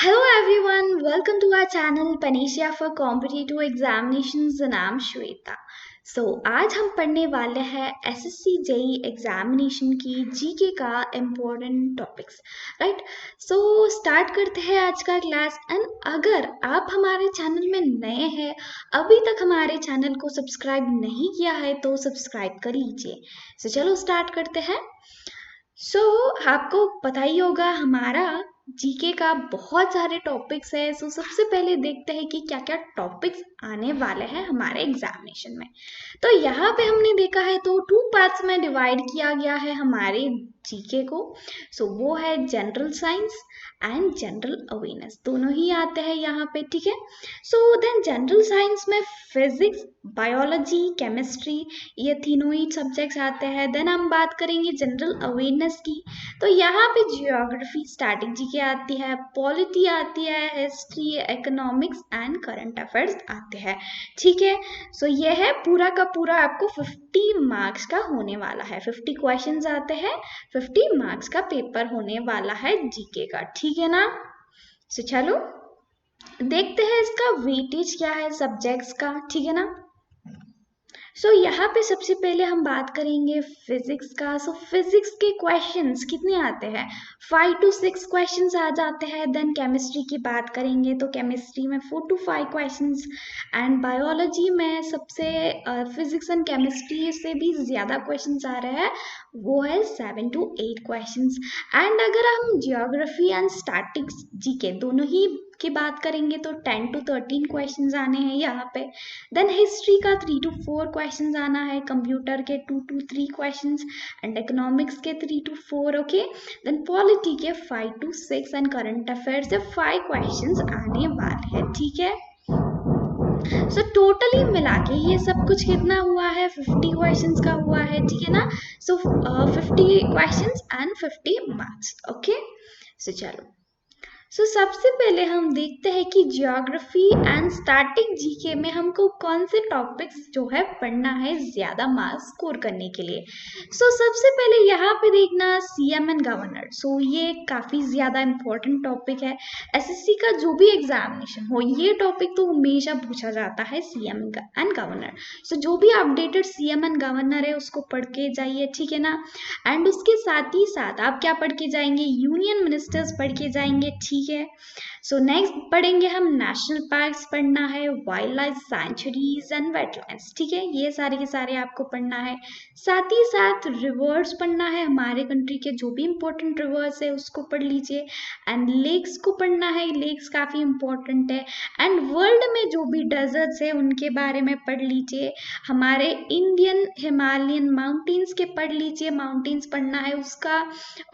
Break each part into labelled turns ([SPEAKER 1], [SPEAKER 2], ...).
[SPEAKER 1] Hello everyone, welcome to our channel Panacea for Competitive Examinations and I'm Shweta. आज हम पढ़ने वाले हैं एसएससी जेई एग्जामिनेशन की जीके का इम्पोर्टेंट टॉपिक्स राइट। स्टार्ट करते हैं आज का क्लास। एंड अगर आप हमारे चैनल में नए हैं, अभी तक हमारे चैनल को सब्सक्राइब नहीं किया है तो सब्सक्राइब कर लीजिए। चलो स्टार्ट करते हैं। आपको पता ही होगा हमारा जीके का बहुत सारे टॉपिक्स है। सबसे पहले देखते हैं कि क्या क्या टॉपिक्स आने वाले हैं हमारे एग्जामिनेशन में। तो यहाँ पे हमने देखा है तो 2 पार्ट्स में डिवाइड किया गया है हमारे जीके को। वो है general science and general awareness, दोनों ही आते हैं यहाँ पे, ठीक है। देन जनरल साइंस में फिजिक्स, बायोलॉजी, केमिस्ट्री, ये तीनों ही सब्जेक्ट्स आते हैं। देन हम बात करेंगे जनरल अवेयरनेस की, तो यहाँ पे जियोग्राफी, स्टैटिक जीके आती है, पॉलिटी आती है, history, economics and current affairs आते हैं, ठीक है। ये है पूरा का पूरा आपको 50 मार्क्स का होने वाला है। 50 क्वेश्चंस आते हैं, 50 मार्क्स का पेपर होने वाला है जीके का, ठीक है ना। चलो देखते हैं इसका वेटेज क्या है सब्जेक्ट्स का, ठीक है ना। यहाँ पे सबसे पहले हम बात करेंगे फिजिक्स का। फिजिक्स के क्वेश्चंस कितने आते हैं? 5 to 6 क्वेश्चंस आ जाते हैं। देन केमिस्ट्री की बात करेंगे तो केमिस्ट्री में 4 to 5 क्वेश्चंस। एंड बायोलॉजी में सबसे फिजिक्स एंड केमिस्ट्री से भी ज़्यादा क्वेश्चंस आ रहे हैं, वो है 7 to 8 क्वेश्चंस। एंड अगर हम जियोग्राफी एंड स्टैटिक्स जीके दोनों ही की बात करेंगे तो 10 to 13 क्वेश्चंस आने हैं यहाँ पे। देन हिस्ट्री का 3 to 4 क्वेश्चंस आना है, कंप्यूटर के 2 to 3 क्वेश्चंस एंड इकोनॉमिक्स के 3 to 4, ओके। देन पॉलिटी के 5 to 6 एंड करंट अफेयर्स से 5 क्वेश्चंस आने वाले हैं, ठीक है। टोटली मिला के ये सब कुछ कितना हुआ है? 50 क्वेश्चंस का हुआ है, ठीक है ना। 50 क्वेश्चंस एंड 50 मार्क्स, ओके। चलो सबसे पहले हम देखते हैं कि जियोग्राफी एंड स्टैटिक जीके में हमको कौन से टॉपिक्स जो है पढ़ना है ज्यादा मार्क्स स्कोर करने के लिए। सबसे पहले यहाँ पे देखना सीएम एंड गवर्नर। ये काफी ज्यादा इंपॉर्टेंट टॉपिक है। एसएससी का जो भी एग्जामिनेशन हो, ये टॉपिक तो हमेशा पूछा जाता है, सीएम एंड गवर्नर। जो भी अपडेटेड सीएम एंड गवर्नर है उसको पढ़ के जाइए, ठीक है ना। एंड उसके साथ ही साथ आप क्या पढ़ के जाएंगे? यूनियन मिनिस्टर्स पढ़ के जाएंगे, ठीक है। नेक्स्ट पढ़ेंगे हम नेशनल पार्क्स पढ़ना है, wild life sanctuaries and wetlands, ठीक है। ये सारे के सारे आपको पढ़ना है। साथ ही साथ रिवर्स पढ़ना है, हमारे कंट्री के जो भी इंपॉर्टेंट रिवर्स है उसको पढ़ लीजिए। एंड लेक्स को पढ़ना है, लेक्स काफी इंपॉर्टेंट है। एंड वर्ल्ड में जो भी डेजर्ट्स है उनके बारे में पढ़ लीजिए। हमारे इंडियन हिमालयन माउंटेन्स के पढ़ लीजिए, माउंटेन्स पढ़ना है उसका।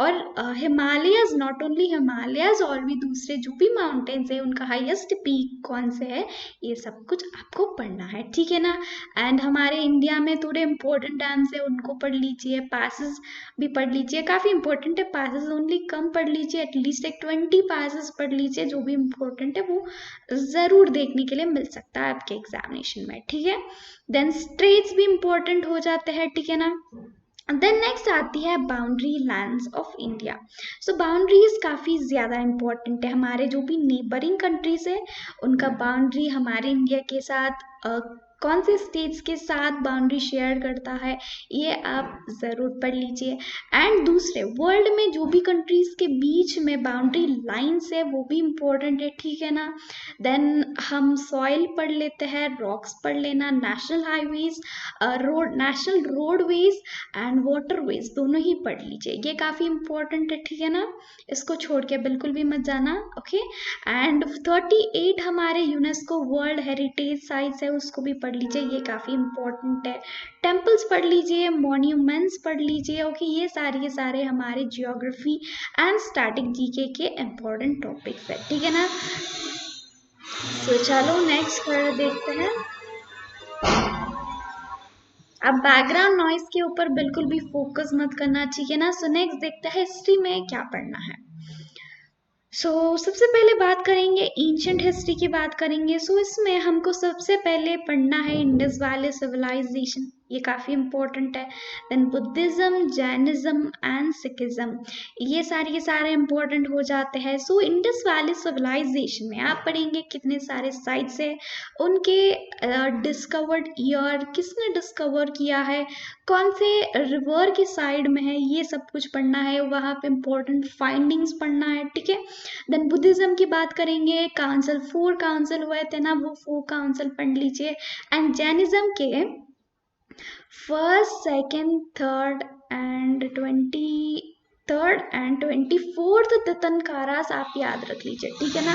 [SPEAKER 1] और हिमालयस, नॉट ओनली हिमालयस, और भी दूसरे जो भी माउंटेन्स है उनका हाईएस्ट पीक कौन से है, ये सब कुछ आपको पढ़ना है, ठीक है ना। एंड हमारे इंडिया में थोड़े इंपॉर्टेंट डैम्स है उनको पढ़ लीजिए, पासेस भी पढ़ लीजिए, काफी इंपॉर्टेंट है। पासेस ओनली कम पढ़ लीजिए, एटलीस्ट एक 20 पासेस पढ़ लीजिए, जो भी इंपॉर्टेंट है वो जरूर देखने के लिए मिल सकता है आपके एग्जामिनेशन में, ठीक है। देन स्ट्रेट्स भी इंपॉर्टेंट हो जाते हैं, ठीक है ना। देन नेक्स्ट आती है boundary lands of India. Boundaries काफ़ी ज़्यादा इंपॉर्टेंट है। हमारे जो भी नेबरिंग कंट्रीज है उनका बाउंड्री हमारे इंडिया के साथ कौन से स्टेट्स के साथ बाउंड्री शेयर करता है, ये आप ज़रूर पढ़ लीजिए। एंड दूसरे वर्ल्ड में जो भी कंट्रीज के बीच में बाउंड्री लाइन्स है वो भी इम्पोर्टेंट है, ठीक है ना। देन हम सॉइल पढ़ लेते हैं, रॉक्स पढ़ लेना, national highways, national roadways and waterways दोनों ही पढ़ लीजिए, ये काफ़ी इंपॉर्टेंट है, ठीक है ना। इसको छोड़ के बिल्कुल भी मत जाना, ओके। एंड 38 हमारे यूनेस्को वर्ल्ड हेरिटेज साइट्स है उसको भी पढ़ लीजिए, ये काफ़ी इंपॉर्टेंट है। टेम्पल्स पढ़ लीजिए, मॉन्यूमेंट्स पढ़ लीजिए, ओके। ये सारे के सारे हमारे जियोग्राफी एंड स्टैटिक जीके के इम्पोर्टेंट टॉपिक्स है, ठीक है ना। चलो नेक्स्ट कर देखते हैं। अब बैकग्राउंड नॉइज के ऊपर बिल्कुल भी फोकस मत करना, ठीक है ना। नेक्स्ट देखते हैं हिस्ट्री में क्या पढ़ना है। सबसे पहले बात करेंगे एंशंट हिस्ट्री की बात करेंगे। इसमें हमको सबसे पहले पढ़ना है इंडस वैली सिविलाइजेशन, ये काफ़ी इम्पोर्टेंट है। Then Buddhism, Jainism and Sikhism, ये सारे के सारे इम्पोर्टेंट हो जाते हैं। इंडस वैली सिविलाइजेशन में आप पढ़ेंगे कितने सारे साइट्स है, उनके डिस्कवर्ड ईयर, किसने डिस्कवर किया है, कौन से रिवर की साइड में है, ये सब कुछ पढ़ना है। वहाँ पे इम्पोर्टेंट फाइंडिंग्स पढ़ना है, ठीक है। देन बुद्धिज्म की बात करेंगे, काउंसिल 4 काउंसिल हुए थे ना, वो 4 काउंसिल पढ़ लीजिए। एंड जैनिज्म के first, second, third and 24th तीर्थंकरास आप याद रख लीजिए, ठीक है ना।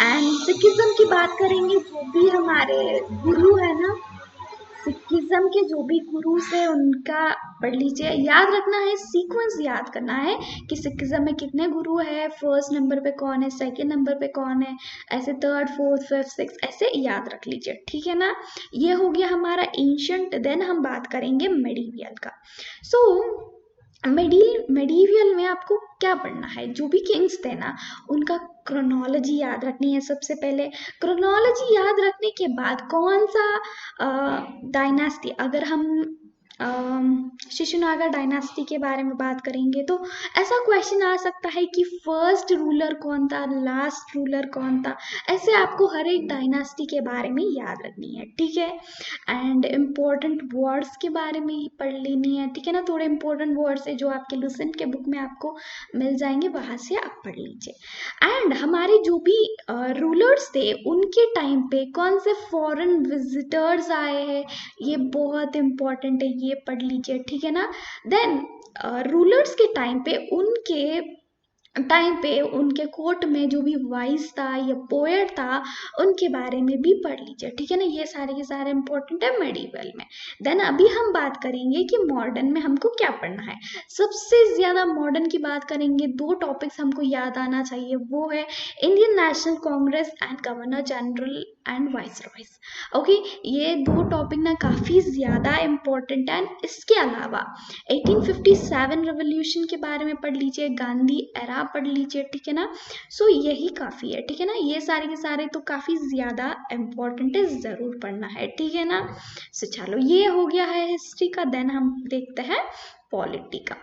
[SPEAKER 1] एंड सिखिज्म की बात करेंगे, जो भी हमारे गुरु है ना, सिखिज्म के जो भी गुरु से उनका पढ़ लीजिए। याद रखना है, सीक्वेंस याद करना है कि सिखिज्म में कितने गुरु है, फर्स्ट नंबर पे कौन है, सेकंड नंबर पे कौन है, ऐसे थर्ड, फोर्थ, फिफ्थ, सिक्स, ऐसे याद रख लीजिए, ठीक है ना। ये हो गया हमारा एंशंट। देन हम बात करेंगे मेडिवियल का। सो मेडिवियल में आपको क्या पढ़ना है, जो भी किंग्स थे ना, उनका क्रोनोलॉजी याद रखनी है। सबसे पहले क्रोनोलॉजी याद रखने के बाद कौन सा डायनास्टी, अगर हम शिशुनागा डायनास्टी के बारे में बात करेंगे तो ऐसा क्वेश्चन आ सकता है कि फर्स्ट रूलर कौन था, लास्ट रूलर कौन था, ऐसे आपको हर एक डायनास्टी के बारे में याद रखनी है, ठीक है। एंड इम्पोर्टेंट वर्ड्स के बारे में ही पढ़ लेनी है, ठीक है ना। थोड़े इम्पोर्टेंट वर्ड्स है जो आपके लुसेंट के बुक में आपको मिल जाएंगे, वहाँ से आप पढ़ लीजिए। एंड हमारे जो भी रूलर्स थे, उनके टाइम पे कौन से फॉरेन विजिटर्स आए हैं, ये बहुत इम्पोर्टेंट है, ये पढ़ लीजिए, ठीक है ना। देन रूलर्स के टाइम पे उनके कोर्ट में जो भी वाइस था या पोएट था, उनके बारे में भी पढ़ लीजिए, ठीक है ना। ये सारे के सारे इंपॉर्टेंट है मेडिवल में। देन अभी हम बात करेंगे कि मॉडर्न में हमको क्या पढ़ना है। सबसे ज़्यादा मॉडर्न की बात करेंगे, 2 टॉपिक्स हमको याद आना चाहिए, वो है Indian National Congress and governor general and viceroys. Okay, ये 2 टॉपिक ना काफ़ी ज़्यादा इम्पोर्टेंट है। इसके अलावा 1857 रेवोल्यूशन के बारे में पढ़ लीजिए, गांधी एरा पढ़ लीजिए, ठीक है ना। यही काफ़ी है, ठीक है ना। ये सारे के सारे तो काफ़ी ज़्यादा इम्पोर्टेंट है, ज़रूर पढ़ना है, ठीक है ना। चलो, ये हो गया है हिस्ट्री का। देन हम देखते हैं पॉलिटी का।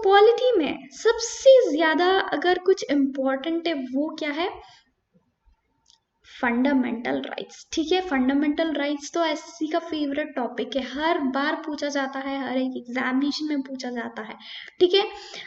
[SPEAKER 1] पॉलिटी में सबसे ज़्यादा अगर कुछ इम्पोर्टेंट है, वो क्या है, फंडामेंटल राइट्स, ठीक है। फंडामेंटल राइट्स तो एसएससी का फेवरेट टॉपिक है, हर बार पूछा जाता है, हर एक एग्जामिनेशन में पूछा जाता है, ठीक है।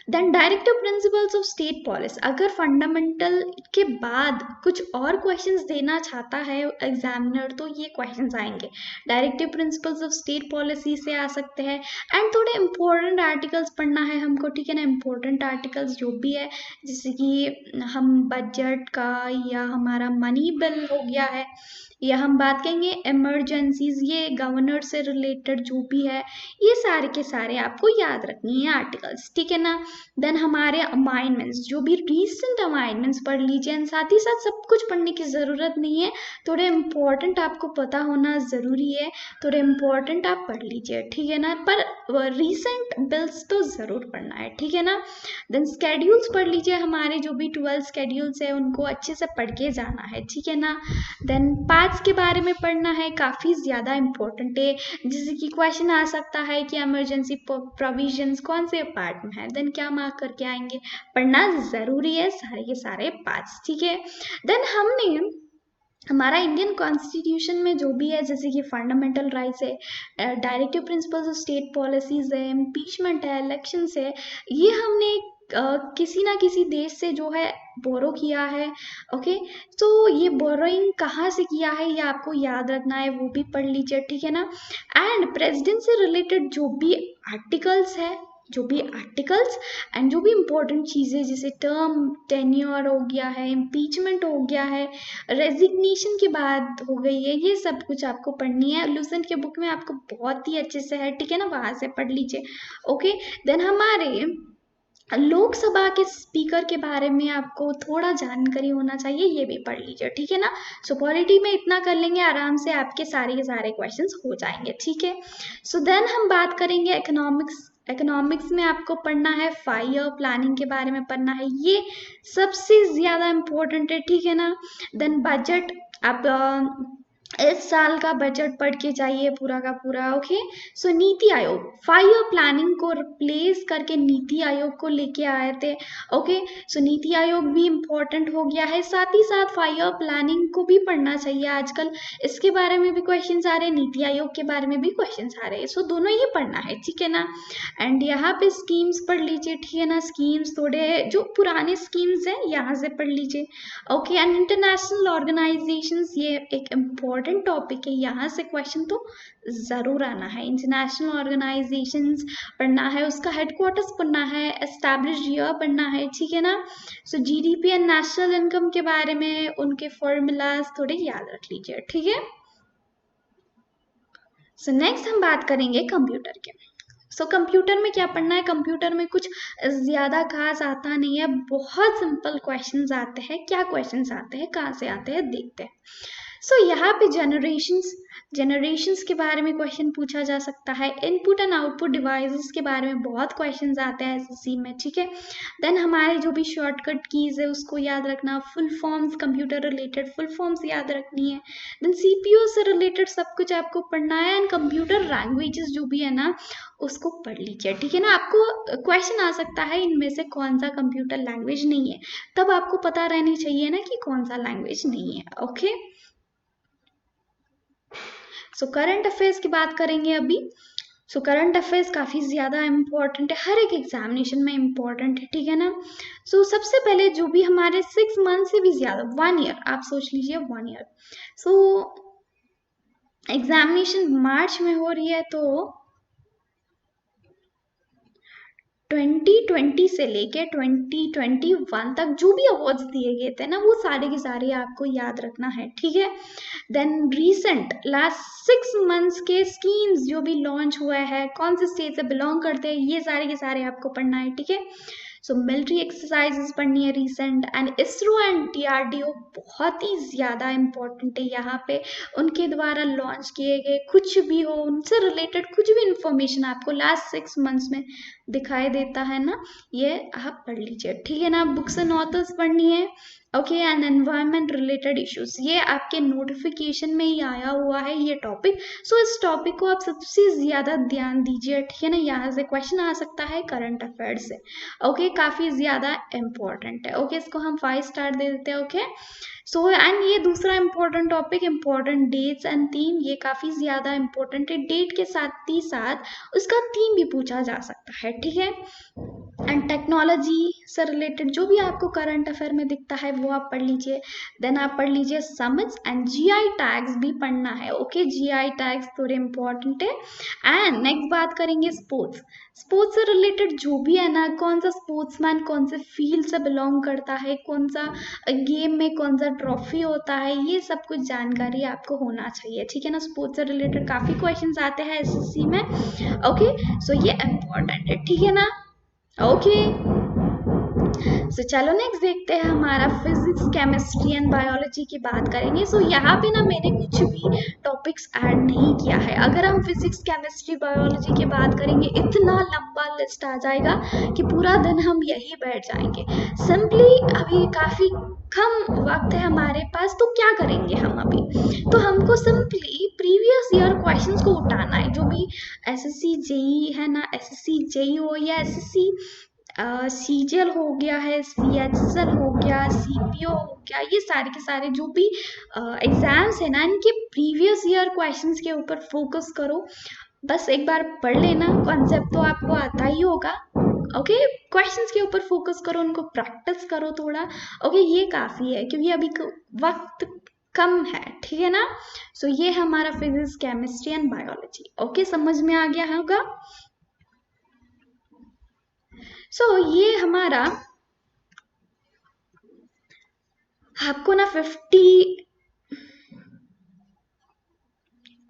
[SPEAKER 1] Then directive principles of state policy, अगर फंडामेंटल के बाद कुछ और क्वेश्चंस देना चाहता है एग्जामिनर, तो ये क्वेश्चंस आएंगे। Directive principles of state policy से आ सकते हैं। एंड थोड़े इंपॉर्टेंट आर्टिकल्स पढ़ना है हमको, ठीक है ना। इंपॉर्टेंट आर्टिकल्स जो भी है, जैसे कि हम बजट का, या हमारा मनी बिल हो गया है, या हम बात करेंगे इमरजेंसीज, ये गवर्नर से रिलेटेड जो भी है, ये सारे के सारे आपको याद रखनी है आर्टिकल्स, ठीक है ना। देन हमारे अमाइंडमेंट्स, जो भी रीसेंट अमाइंडमेंट्स पढ़ लीजिए। साथ ही साथ सब कुछ पढ़ने की ज़रूरत नहीं है, थोड़े इम्पोर्टेंट आपको पता होना ज़रूरी है, थोड़े इम्पोर्टेंट आप पढ़ लीजिए, ठीक है ना। पर रीसेंट बिल्स तो ज़रूर पढ़ना है, ठीक है ना। देन स्केड्यूल्स पढ़ लीजिए, हमारे जो भी 12 स्केड्यूल्स है उनको अच्छे से पढ़ के जाना है, ठीक है ना। देन पार्ट्स के बारे में पढ़ना है, काफ़ी ज़्यादा इम्पोर्टेंट है। जैसे कि क्वेश्चन आ सकता है कि इमरजेंसी प्रोविजंस कौन से पार्ट में है, देन क्या मार्क करके आएंगे, पढ़ना ज़रूरी है सारे के सारे पार्ट्स, ठीक है। देन हमने हमारा इंडियन कॉन्स्टिट्यूशन में जो भी है, जैसे कि फंडामेंटल राइट्स है, directive principles of state policies है, इम्पीचमेंट है, इलेक्शंस है, ये हमने किसी ना किसी देश से जो है बोरो किया है। ओके, तो ये बोरोइंग कहाँ से किया है, ये आपको याद रखना है, वो भी पढ़ लीजिए, ठीक है ना। एंड प्रेसिडेंट से रिलेटेड जो भी आर्टिकल्स है, एंड जो भी इम्पोर्टेंट चीज़ें, जैसे टर्म टेन्योर हो गया है, इम्पीचमेंट हो गया है, रेजिग्नेशन की बात हो गई है, ये सब कुछ आपको पढ़नी है। लुसेंट के बुक में आपको बहुत ही अच्छे से है, ठीक है ना, वहाँ से पढ़ लीजिए। ओके, देन हमारे लोकसभा के स्पीकर के बारे में आपको थोड़ा जानकारी होना चाहिए, ये भी पढ़ लीजिए, ठीक है ना। पॉलिटी में इतना कर लेंगे, आराम से आपके सारे के सारे क्वेश्चंस हो जाएंगे, ठीक है। देन हम बात करेंगे इकोनॉमिक्स इकोनॉमिक्स में आपको पढ़ना है 5 ईयर प्लानिंग के बारे में पढ़ना है, ये सबसे ज़्यादा इम्पोर्टेंट है, ठीक है ना। देन बजट, आप इस साल का बजट पढ़ के जाइए पूरा का पूरा, ओके। सो नीति आयोग 5 ईयर प्लानिंग को रिप्लेस करके नीति आयोग को लेके आए थे, ओके। सो नीति आयोग भी इम्पोर्टेंट हो गया है, साथ ही साथ 5 ईयर प्लानिंग को भी पढ़ना चाहिए आजकल, इसके बारे में भी क्वेश्चन आ रहे हैं, नीति आयोग के बारे में भी क्वेश्चन आ रहे हैं, सो दोनों ही पढ़ना है, ठीक है ना। एंड यहाँ पे स्कीम्स पढ़ लीजिए, ठीक है ना, स्कीम्स थोड़े जो पुराने स्कीम्स हैं यहाँ से पढ़ लीजिए, ओके। एंड इंटरनेशनल ऑर्गेनाइजेशंस, ये एक इम्पॉर्टेंट टॉपिक है, यहाँ से क्वेश्चन तो ज़रूर आना है। इंटरनेशनल ऑर्गेनाइजेशंस पढ़ना है, उसका हेडक्वार्टर्स पढ़ना है, एस्टैब्लिश्ड ईयर पढ़ना है, ठीक है ना। सो जीडीपी एंड नेशनल इनकम के बारे में उनके फॉर्मूलाज थोड़े याद रख लीजिए, ठीक है। सो नेक्स्ट हम बात करेंगे कंप्यूटर के। सो कंप्यूटर में क्या पढ़ना है, कंप्यूटर में कुछ ज़्यादा खास आता नहीं है, बहुत सिंपल क्वेश्चंस आते हैं। क्या क्वेश्चंस आते हैं, कहाँ से आते हैं, देखते हैं। सो यहाँ पे जनरेशंस के बारे में क्वेश्चन पूछा जा सकता है, इनपुट एंड आउटपुट डिवाइसेस के बारे में बहुत क्वेश्चंस आते हैं एसएससी में, ठीक है। देन हमारे जो भी शॉर्टकट कीज है उसको याद रखना, full forms computer related full forms याद रखनी है। देन सीपीयू से रिलेटेड सब कुछ आपको पढ़ना है, एंड कंप्यूटर लैंग्वेजेस जो भी है ना उसको पढ़ लीजिए, ठीक है ना। आपको क्वेश्चन आ सकता है इनमें से कौन सा कंप्यूटर लैंग्वेज नहीं है, तब आपको पता रहनी चाहिए ना कि कौन सा लैंग्वेज नहीं है, ओके। सो करंट अफेयर्स की बात करेंगे अभी। सो करंट अफेयर्स काफ़ी ज़्यादा इम्पोर्टेंट है, हर एक एग्जामिनेशन में इम्पोर्टेंट है, ठीक है ना। सो सबसे पहले जो भी हमारे 6 मंथ से भी ज़्यादा 1 ईयर, आप सोच लीजिए 1 ईयर। सो एग्जामिनेशन मार्च में हो रही है, तो 2020 से लेके 2021 तक जो भी अवार्ड्स दिए गए थे ना वो सारे के सारे आपको याद रखना है, ठीक है। देन रीसेंट लास्ट 6 मंथ्स के स्कीम्स जो भी लॉन्च हुआ है, कौन से स्टेट से बिलोंग करते हैं, ये सारे के सारे आपको पढ़ना है, ठीक है। सो मिलिट्री एक्सरसाइजेस पढ़नी है recent, and ISRO and DRDO बहुत ही ज़्यादा इम्पोर्टेंट है यहाँ पे, उनके द्वारा लॉन्च किए गए कुछ भी हो, उनसे रिलेटेड कुछ भी इंफॉर्मेशन आपको लास्ट 6 मंथ्स में दिखाई देता है ना, ये आप पढ़ लीजिए, ठीक है ना। बुक्स एंड ऑथर्स पढ़नी है, okay. And environment related issues, ये आपके नोटिफिकेशन में ही आया हुआ है ये टॉपिक, सो इस टॉपिक को आप सबसे ज़्यादा ध्यान दीजिए, ठीक है ना। यहाँ से क्वेश्चन आ सकता है करंट अफेयर से, ओके, काफ़ी ज़्यादा इम्पोर्टेंट है, ओके। इसको हम 5 स्टार दे देते हैं, ओके। सो एंड ये दूसरा important topic, important dates and theme, ये काफ़ी ज़्यादा इम्पोर्टेंट है, डेट के साथ ही साथ उसका थीम भी पूछा जा सकता है, ठीक है। एंड टेक्नोलॉजी से रिलेटेड जो भी आपको करंट अफेयर में दिखता है वो आप पढ़ लीजिए। देन आप पढ़ लीजिए समझ, एंड जीआई टैग्स भी पढ़ना है, ओके। जीआई टैग्स थोड़े इंपॉर्टेंट है। एंड नेक्स्ट बात करेंगे स्पोर्ट्स। स्पोर्ट्स से रिलेटेड जो भी है ना, कौन सा स्पोर्ट्समैन कौन से फील्ड से बिलोंग करता है, कौन सा गेम में कौन सा ट्रॉफी होता है, ये सब कुछ जानकारी आपको होना चाहिए, ठीक है ना। स्पोर्ट्स से रिलेटेड काफ़ी क्वेश्चंस आते हैं एसएससी में, ओके। सो ये इम्पोर्टेंट है, ठीक है ना, ओके। सो चलो नेक्स्ट देखते हैं हमारा फिजिक्स केमिस्ट्री एंड बायोलॉजी की बात करेंगे। सो यहाँ पे ना मैंने कुछ भी टॉपिक्स ऐड नहीं किया है, अगर हम फिजिक्स केमिस्ट्री बायोलॉजी की बात करेंगे इतना लंबा लिस्ट आ जाएगा कि पूरा दिन हम यही बैठ जाएंगे। सिंपली अभी काफ़ी कम वक्त है हमारे पास, तो क्या करेंगे हम अभी, तो हमको सिंपली प्रीवियस ईयर क्वेश्चंस को उठाना है, जो भी एसएससी जेई है ना, एसएससी जेई हो या एसएससी सीजीएल हो गया है, सीएचएसएल हो गया, सीपीओ हो गया, ये सारे के सारे जो भी एग्जाम्स है ना इनके प्रीवियस ईयर क्वेश्चंस के ऊपर फोकस करो। बस एक बार पढ़ लेना, कॉन्सेप्ट तो आपको आता ही होगा, ओके। क्वेश्चंस के ऊपर फोकस करो, उनको प्रैक्टिस करो थोड़ा, ओके। ये काफ़ी है क्योंकि अभी वक्त कम है, ठीक है ना। सो ये है हमारा physics chemistry and biology, okay, समझ में आ गया होगा। सो ये हमारा आपको ना 50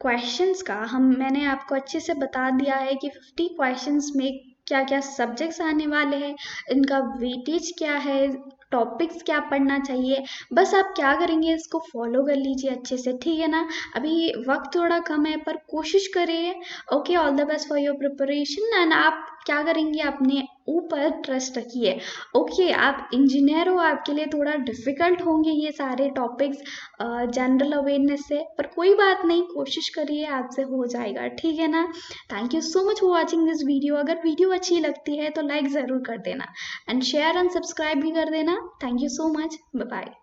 [SPEAKER 1] क्वेश्चंस का मैंने आपको अच्छे से बता दिया है कि 50 क्वेश्चंस में क्या क्या सब्जेक्ट्स आने वाले हैं, इनका वेटेज क्या है, टॉपिक्स क्या पढ़ना चाहिए, बस आप क्या करेंगे इसको फॉलो कर लीजिए अच्छे से, ठीक है ना। अभी वक्त थोड़ा कम है पर कोशिश करिए। Okay, all the best for your preparation. And आप क्या करेंगे, अपने ऊपर ट्रस्ट रखिए। ओके, आप इंजीनियर हो, आपके लिए थोड़ा डिफिकल्ट होंगे ये सारे टॉपिक्स जनरल अवेयरनेस से, पर कोई बात नहीं, कोशिश करिए, आपसे हो जाएगा, ठीक है ना। Thank you so much for watching this video. अगर वीडियो अच्छी लगती है तो लाइक ज़रूर कर देना एंड शेयर एंड सब्सक्राइब भी कर देना। Thank you so much, bye bye.